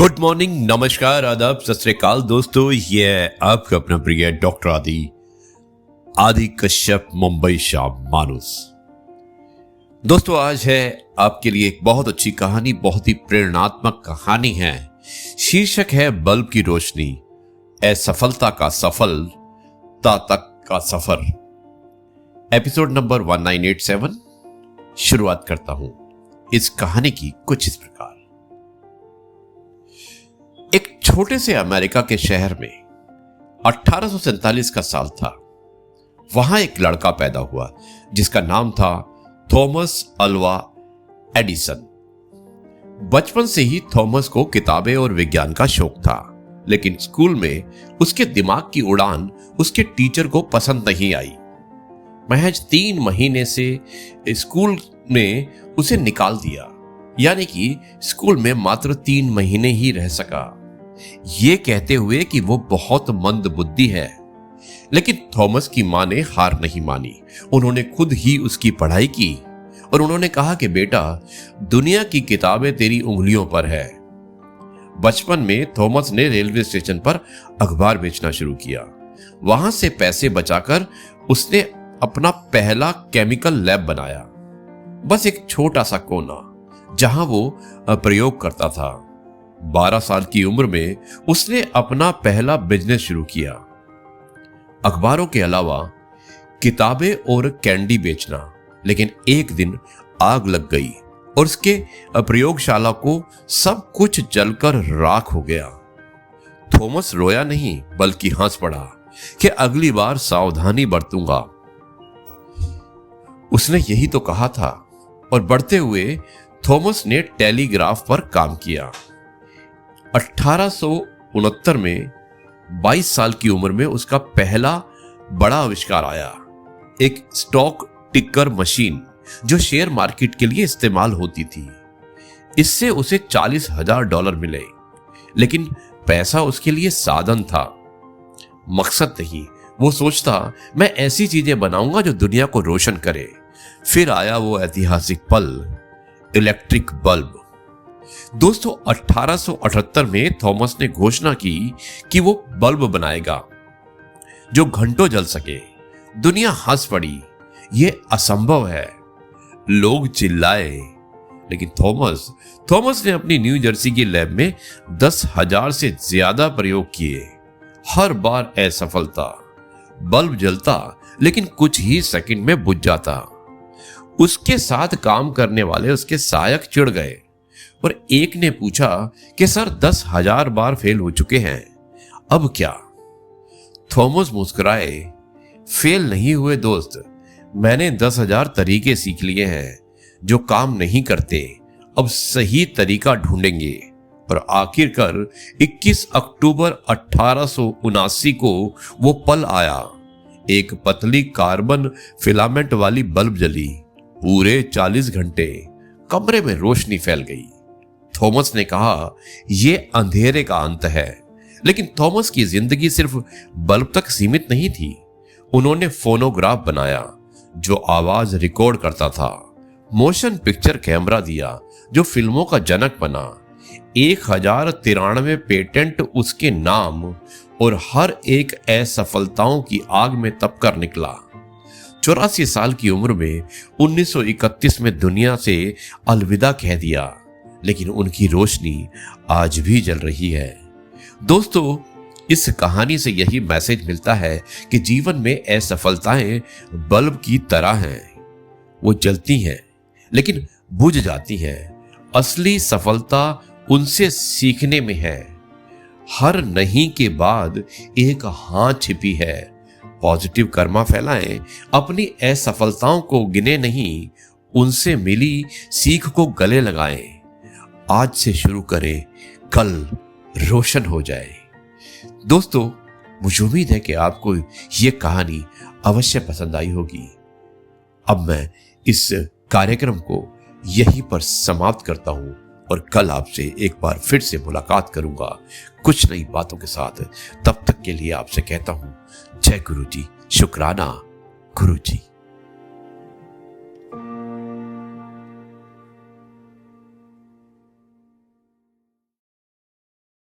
Good morning, नमस्कार, आदाब, सत श्री अकाल दोस्तों। ये है आपका अपना प्रिय डॉक्टर आदि कश्यप, मुंबई शाम मानुस। दोस्तों, आज है आपके लिए एक बहुत अच्छी कहानी, बहुत ही प्रेरणात्मक कहानी है। शीर्षक है बल्ब की रोशनी, असफलता का सफलता तक का सफर। Episode number 1987। शुरुआत करता हूं इस कहानी की कुछ इस प्रकार। एक छोटे से अमेरिका के शहर में 1847 का साल था। वहां एक लड़का पैदा हुआ जिसका नाम था थॉमस अल्वा एडिसन। बचपन से ही थॉमस को किताबें और विज्ञान का शौक था, लेकिन स्कूल में उसके दिमाग की उड़ान उसके टीचर को पसंद नहीं आई। महज 3 महीने से स्कूल में उसे निकाल दिया, यानी कि स्कूल में मात्र 3 महीने ही रह सका, ये कहते हुए कि वो बहुत मंद बुद्धि है। लेकिन थॉमस की मां ने हार नहीं मानी। उन्होंने खुद ही उसकी पढ़ाई की और उन्होंने कहा कि बेटा, दुनिया की किताबें तेरी उंगलियों पर है। बचपन में थॉमस ने रेलवे स्टेशन पर अखबार बेचना शुरू किया। वहां से पैसे बचाकर उसने अपना पहला केमिकल लैब बनाया, बस एक छोटा सा कोना जहां वो प्रयोग करता था। 12 साल की उम्र में उसने अपना पहला बिजनेस शुरू किया, अखबारों के अलावा किताबें और कैंडी बेचना। लेकिन एक दिन आग लग गई और उसके प्रयोगशाला को सब कुछ जलकर राख हो गया। थॉमस रोया नहीं बल्कि हंस पड़ा कि अगली बार सावधानी बरतूंगा। उसने यही तो कहा था। और बढ़ते हुए थॉमस ने टेलीग्राफ पर काम किया। 1869 में 22 साल की उम्र में उसका पहला बड़ा आविष्कार आया, एक स्टॉक टिकर मशीन जो शेयर मार्केट के लिए इस्तेमाल होती थी। इससे उसे $40,000 मिले, लेकिन पैसा उसके लिए साधन था, मकसद नहीं। वो सोचता, मैं ऐसी चीजें बनाऊंगा जो दुनिया को रोशन करे। फिर आया वो ऐतिहासिक पल, इलेक्ट्रिक बल्ब। दोस्तों, 1878 में थॉमस ने घोषणा की कि वो बल्ब बनाएगा जो घंटों जल सके। दुनिया हंस पड़ी, ये असंभव है। लोग चिल्लाए, लेकिन थॉमस ने अपनी न्यू जर्सी की लैब में 10,000 से ज्यादा प्रयोग किए। हर बार असफलता। बल्ब जलता, लेकिन कुछ ही सेकंड में बुझ जाता। उसके साथ काम करने वाले उसके सहायक चिढ़ गए और एक ने पूछा कि सर, 10,000 बार फेल हो चुके हैं, अब क्या? थॉमस मुस्कुराए, फेल नहीं हुए दोस्त, मैंने 10,000 तरीके सीख लिए हैं जो काम नहीं करते। अब सही तरीका ढूंढेंगे। और आखिरकार 21 अक्टूबर 1879 को वो पल आया। एक पतली कार्बन फिलामेंट वाली बल्ब जली। पूरे 40 घंटे कमरे में रोशनी फैल गई। थॉमस ने कहा, यह अंधेरे का अंत है। लेकिन थॉमस की जिंदगी सिर्फ बल्ब तक सीमित नहीं थी। उन्होंने फोनोग्राफ बनाया जो आवाज रिकॉर्ड करता था, मोशन पिक्चर कैमरा दिया जो फिल्मों का जनक बना। 1093 पेटेंट उसके नाम, और हर एक असफलताओं की आग में तपकर निकला। 84 साल की उम्र में 1931 में दुनिया से अलविदा कह दिया, लेकिन उनकी रोशनी आज भी जल रही है। दोस्तों, इस कहानी से यही मैसेज मिलता है कि जीवन में असफलताएं बल्ब की तरह हैं। वो जलती हैं, लेकिन बुझ जाती हैं। असली सफलता उनसे सीखने में है। हर नहीं के बाद एक हाँ छिपी है। पॉजिटिव कर्मा फैलाएं, अपनी असफलताओं को गिने नहीं, उनसे मिली सीख को गले लगाएं। आज से शुरू करें, कल रोशन हो जाए। दोस्तों, मुझे उम्मीद है कि आपको यह कहानी अवश्य पसंद आई होगी। अब मैं इस कार्यक्रम को यहीं पर समाप्त करता हूं और कल आपसे एक बार फिर से मुलाकात करूंगा कुछ नई बातों के साथ। तब तक के लिए आपसे कहता हूं, जय गुरु जी, शुक्राना गुरु जी।